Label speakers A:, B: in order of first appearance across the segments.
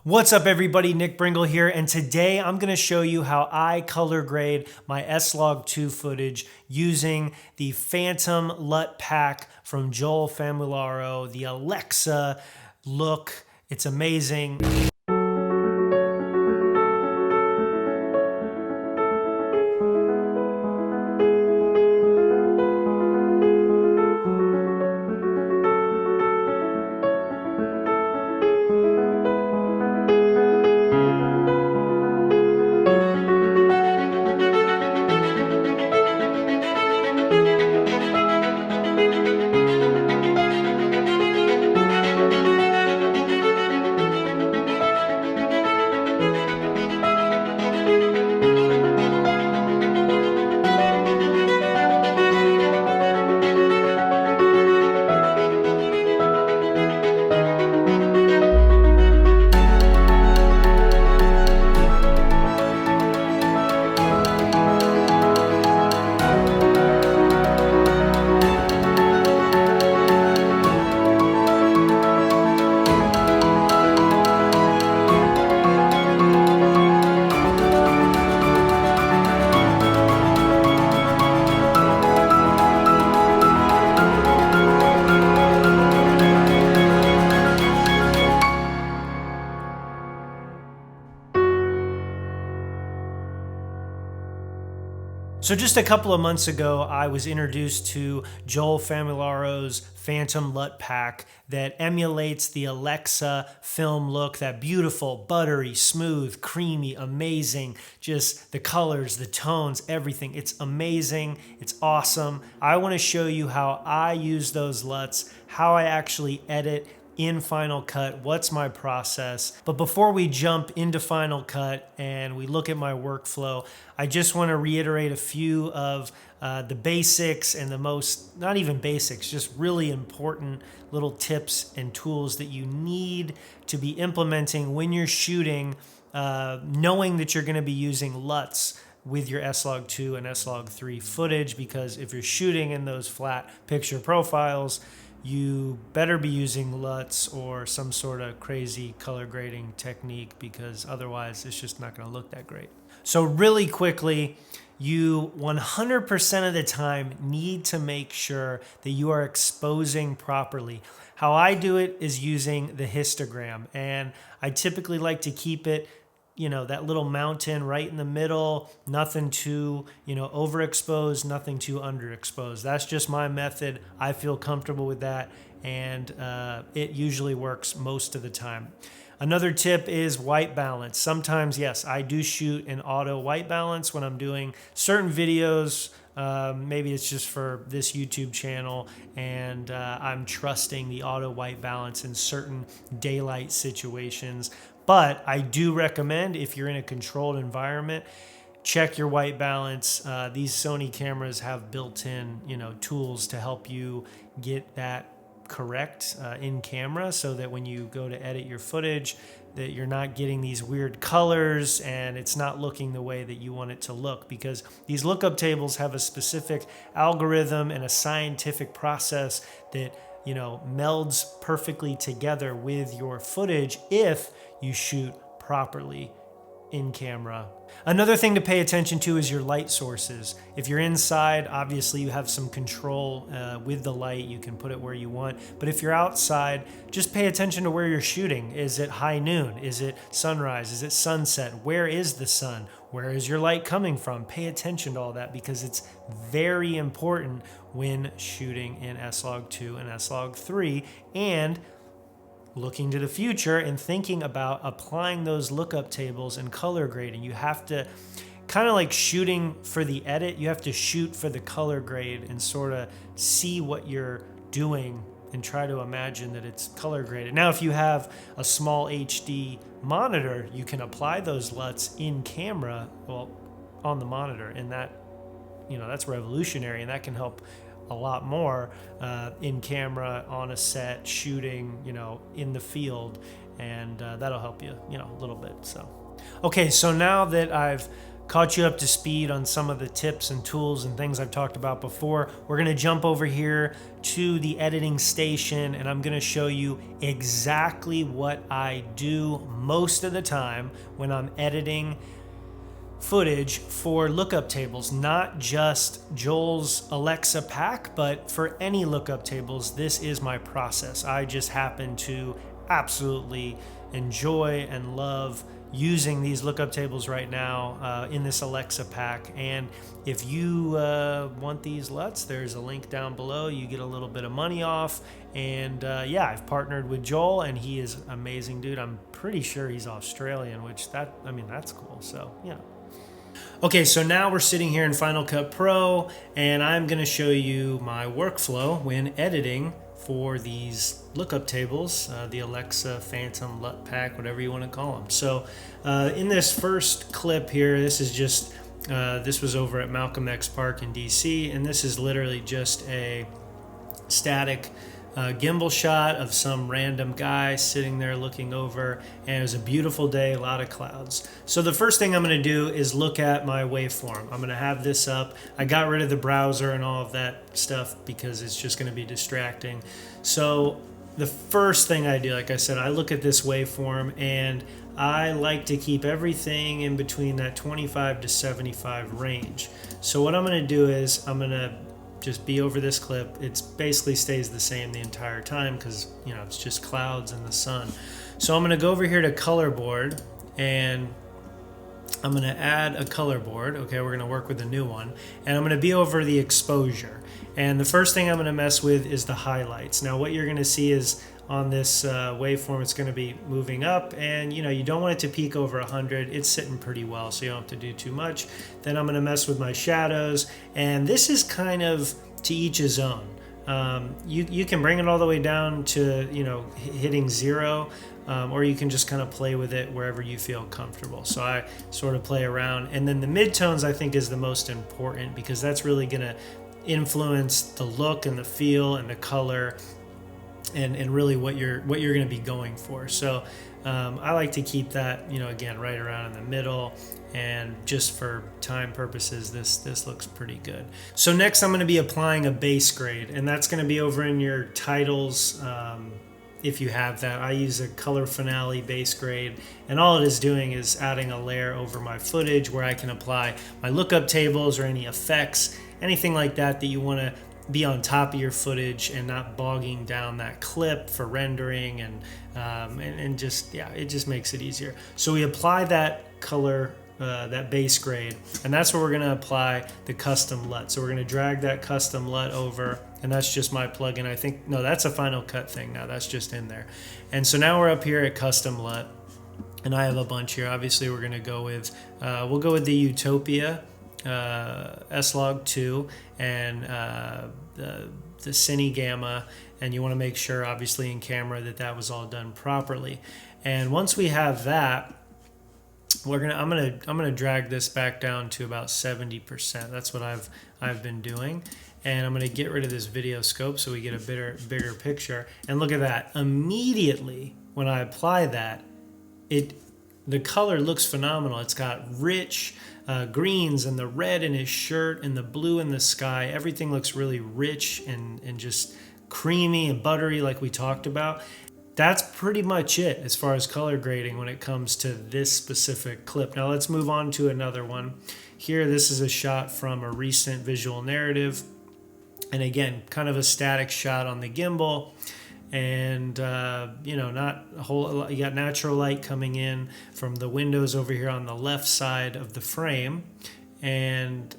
A: What's up everybody, Nick Brengle here, and today I'm going to show you how I color grade my S-LOG2 footage using the Phantom LUT pack from Joel Famularo, the Alexa look. It's amazing. So just a couple of months ago, I was introduced to Joel Famularo's Phantom LUT pack that emulates the Alexa film look, that beautiful, buttery, smooth, creamy, amazing, just the colors, the tones, everything. It's amazing, it's awesome. I wanna show you how I use those LUTs, how I actually edit in Final Cut, what's my process. But before we jump into Final Cut and we look at my workflow, I just want to reiterate a few of the basics and the most, not even basics, just really important little tips and tools that you need to be implementing when you're shooting, knowing that you're going to be using LUTs with your S-LOG2 and S-LOG3 footage, because if you're shooting in those flat picture profiles, you better be using LUTs or some sort of crazy color grading technique, because otherwise it's just not going to look that great. So really quickly, you 100% of the time need to make sure that you are exposing properly. How I do it is using the histogram, and I typically like to keep it, you know, that little mountain right in the middle, nothing too, overexposed, nothing too underexposed. That's just my method. I feel comfortable with that, and it usually works most of the time. Another tip is white balance. Sometimes, yes, I do shoot in auto white balance when I'm doing certain videos. Maybe it's just for this YouTube channel, and I'm trusting the auto white balance in certain daylight situations. But I do recommend, if you're in a controlled environment, check your white balance. These Sony cameras have built-in, tools to help you get that correct in camera, so that when you go to edit your footage, that you're not getting these weird colors and it's not looking the way that you want it to look, because these lookup tables have a specific algorithm and a scientific process that melds perfectly together with your footage if you shoot properly in camera. Another thing to pay attention to is your light sources. If you're inside, obviously you have some control with the light. You can put it where you want. But if you're outside, just pay attention to where you're shooting. Is it high noon? Is it sunrise? Is it sunset? Where is the sun? Where is your light coming from? Pay attention to all that, because it's very important when shooting in S-LOG2 and S-LOG3, and looking to the future and thinking about applying those lookup tables and color grading. You have to, kind of like shooting for the edit, you have to shoot for the color grade and sort of see what you're doing and try to imagine that it's color graded. Now, if you have a small HD monitor, you can apply those LUTs in camera, well, on the monitor, and that, that's revolutionary, and that can help a lot more in camera, on a set, shooting, in the field, and that'll help you, a little bit. So, okay, so now that I've caught you up to speed on some of the tips and tools and things I've talked about before, we're gonna jump over here to the editing station, and I'm gonna show you exactly what I do most of the time when I'm editing footage for lookup tables, not just Joel's Alexa pack, but for any lookup tables. This is my process. I just happen to absolutely enjoy and love using these lookup tables right now in this Alexa pack. And if you want these Luts, there's a link down below. You get a little bit of money off. And yeah, I've partnered with Joel, and he is an amazing dude. I'm pretty sure he's Australian, which that's cool. So yeah. Okay, so now we're sitting here in Final Cut Pro, and I'm going to show you my workflow when editing for these lookup tables, the Alexa Phantom Lut Pack, whatever you want to call them. So in this first clip here, this is just, this was over at Malcolm X Park in DC, and this is literally just a static gimbal shot of some random guy sitting there looking over, and it was a beautiful day, a lot of clouds. So the first thing I'm going to do is look at my waveform. I'm going to have this up. I got rid of the browser and all of that stuff because it's just going to be distracting. So the first thing I do, like I said, I look at this waveform, and I like to keep everything in between that 25 to 75 range. So what I'm going to do is I'm going to just be over this clip. It basically stays the same the entire time because, you know, it's just clouds and the sun. So I'm going to go over here to color board, and I'm going to add a color board. Okay, we're going to work with a new one, and I'm going to be over the exposure. And the first thing I'm going to mess with is the highlights. Now what you're going to see is on this waveform, it's going to be moving up, and you know, you don't want it to peak over 100. It's sitting pretty well, so you don't have to do too much. Then I'm going to mess with my shadows, and this is kind of to each his own. You can bring it all the way down to, you know, hitting 0, or you can just kind of play with it wherever you feel comfortable. So I sort of play around, and then the midtones I think is the most important because that's really going to influence the look and the feel and the color and really what you're going to be going for. So I like to keep that, you know, again, right around in the middle, and just for time purposes, this looks pretty good. So next I'm going to be applying a base grade, and that's going to be over in your titles. If you have that, I use a Color Finale base grade, and all it is doing is adding a layer over my footage where I can apply my lookup tables or any effects, anything like that you want to be on top of your footage and not bogging down that clip for rendering, and just, yeah, it just makes it easier. So we apply that color, that base grade, and that's where we're going to apply the custom LUT. So we're going to drag that custom LUT over, and that's just my plugin. I think, no, that's a Final Cut thing now. That's just in there. And so now we're up here at custom LUT, and I have a bunch here. Obviously, we're going to go with, we'll go with the Utopia S-LOG2 and the Cine Gamma, and you want to make sure, obviously, in camera that was all done properly. And once we have that, I'm gonna drag this back down to about 70%. That's what I've been doing, and I'm gonna get rid of this video scope so we get a bigger picture. And look at that! Immediately when I apply that, the color looks phenomenal. It's got rich greens, and the red in his shirt, and the blue in the sky. Everything looks really rich and just creamy and buttery, like we talked about. That's pretty much it as far as color grading when it comes to this specific clip. Now let's move on to another one. Here, this is a shot from a recent visual narrative, and again, kind of a static shot on the gimbal. And you know, not a whole, you got natural light coming in from the windows over here on the left side of the frame, and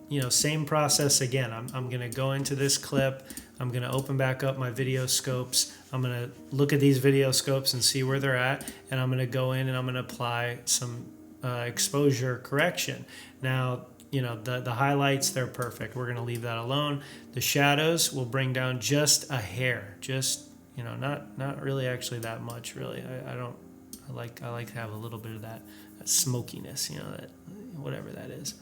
A: you know, same process again. I'm gonna go into this clip, I'm gonna open back up my video scopes, I'm gonna look at these video scopes and see where they're at, and I'm gonna go in and I'm gonna apply some exposure correction. Now, you know, the highlights, they're perfect. We're going to leave that alone. The shadows will bring down just a hair, just, you know, not really actually that much, really. I like to have a little bit of that smokiness, you know, that whatever that is.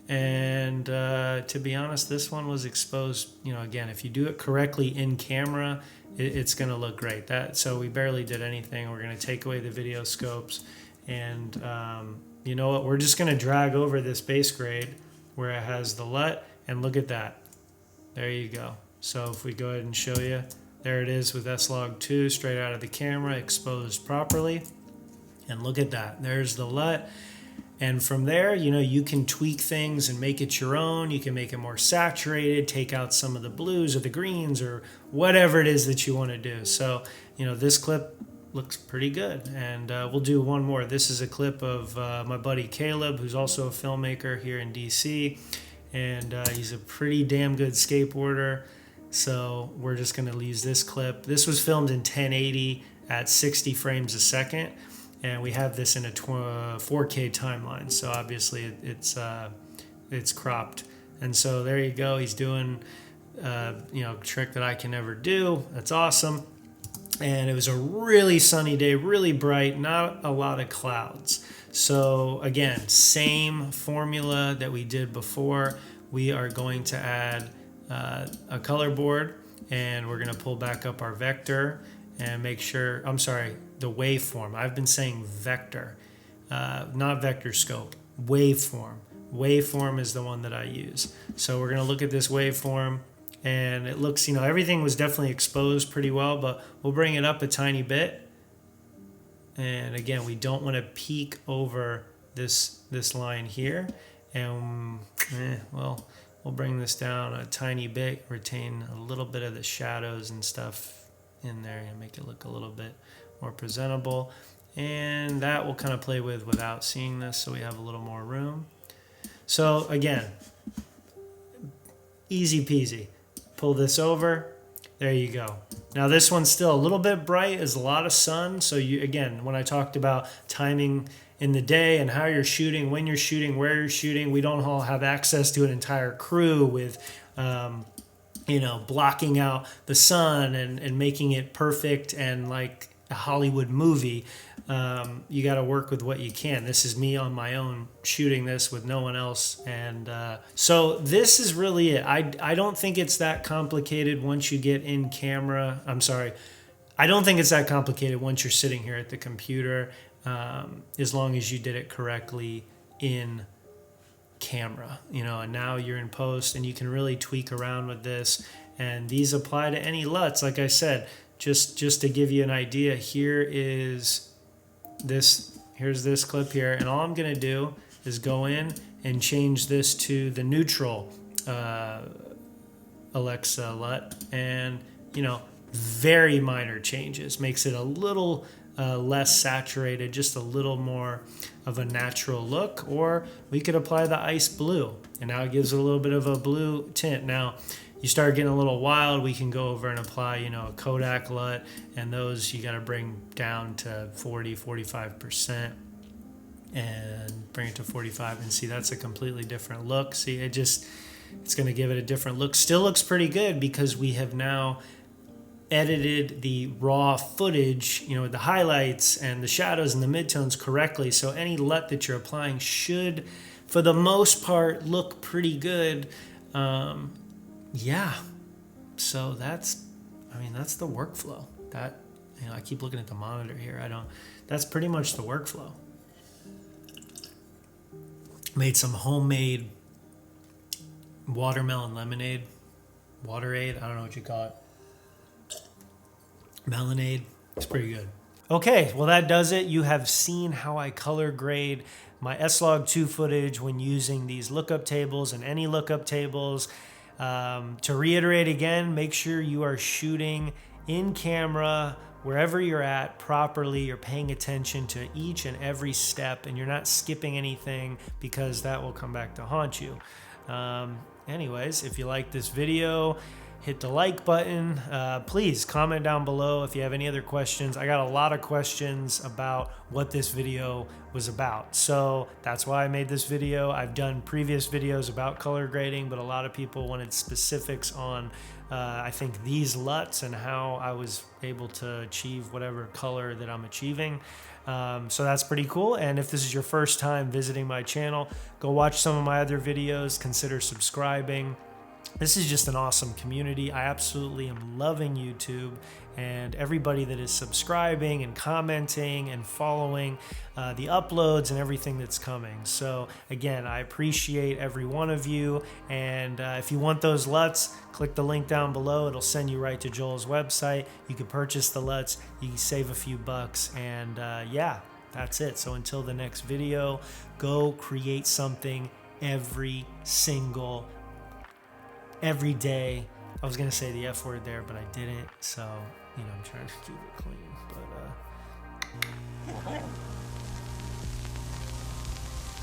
A: And to be honest, this one was exposed, you know, again, if you do it correctly in camera, it's going to look great. So we barely did anything. We're going to take away the video scopes, and you know what? We're just going to drag over this base grade where it has the LUT, and look at that. There you go. So if we go ahead and show you, there it is with S-LOG2 straight out of the camera, exposed properly. And look at that. There's the LUT. And from there, you know, you can tweak things and make it your own. You can make it more saturated, take out some of the blues or the greens or whatever it is that you want to do. So, you know, this clip looks pretty good. And we'll do one more. This is a clip of my buddy Caleb, who's also a filmmaker here in DC. And he's a pretty damn good skateboarder. So we're just going to use this clip. This was filmed in 1080 at 60 frames a second. And we have this in a 4K timeline, so obviously it's cropped. And so there you go. He's doing you know, a trick that I can never do. That's awesome. And it was a really sunny day, really bright, not a lot of clouds. So again, same formula that we did before. We are going to add a color board, and we're going to pull back up our vector and make sure, I'm sorry, the waveform. I've been saying vector, not vector scope, waveform. Waveform is the one that I use. So we're going to look at this waveform, and it looks, you know, everything was definitely exposed pretty well, but we'll bring it up a tiny bit. And again, we don't want to peak over this line here. And well, we'll bring this down a tiny bit, retain a little bit of the shadows and stuff in there and make it look a little bit more presentable. And that we'll kind of play with without seeing this, so we have a little more room. So again, easy peasy. Pull this over. There you go. Now this one's still a little bit bright. There's a lot of sun. So you, again, when I talked about timing in the day and how you're shooting, when you're shooting, where you're shooting, we don't all have access to an entire crew with you know, blocking out the sun and making it perfect and like a Hollywood movie. You got to work with what you can. This is me on my own shooting this with no one else. And so this is really it. I don't think it's that complicated once you get in camera. I'm sorry. I don't think it's that complicated once you're sitting here at the computer, as long as you did it correctly in camera, you know. And now you're in post and you can really tweak around with this, and these apply to any LUTs. Like I said, just to give you an idea, here's this clip here, and all I'm gonna do is go in and change this to the neutral Alexa LUT, and you know, very minor changes, makes it a little less saturated, just a little more of a natural look. Or we could apply the ice blue, and now it gives it a little bit of a blue tint. Now you start getting a little wild, we can go over and apply, you know, a Kodak LUT, and those you got to bring down to 40-45% and bring it to 45, and see, that's a completely different look. See, it's going to give it a different look. Still looks pretty good because we have now edited the raw footage, you know, with the highlights and the shadows and the midtones correctly. So any LUT that you're applying should, for the most part, look pretty good. Yeah. So that's the workflow. That, you know, I keep looking at the monitor here. That's pretty much the workflow. Made some homemade watermelon lemonade, Waterade, I don't know what you call it. Melonade. It's pretty good. Okay, well that does it. You have seen how I color grade my S-LOG2 footage when using these lookup tables and any lookup tables. To reiterate again, make sure you are shooting in camera wherever you're at properly. You're paying attention to each and every step, and you're not skipping anything, because that will come back to haunt you. Anyways, if you like this video, hit the like button. Please comment down below if you have any other questions. I got a lot of questions about what this video was about, so that's why I made this video. I've done previous videos about color grading, but a lot of people wanted specifics on I think these LUTs and how I was able to achieve whatever color that I'm achieving. So that's pretty cool. And if this is your first time visiting my channel, go watch some of my other videos, consider subscribing. this is just an awesome community. I absolutely am loving YouTube, and everybody that is subscribing and commenting and following the uploads and everything that's coming. So again, I appreciate every one of you, and if you want those LUTs, click the link down below. It'll send you right to Joel's website. You can purchase the LUTs, you can save a few bucks, and yeah, that's it. So until the next video, go create something every day. I was gonna say the F word there, but I didn't. So, I'm trying to keep it clean. But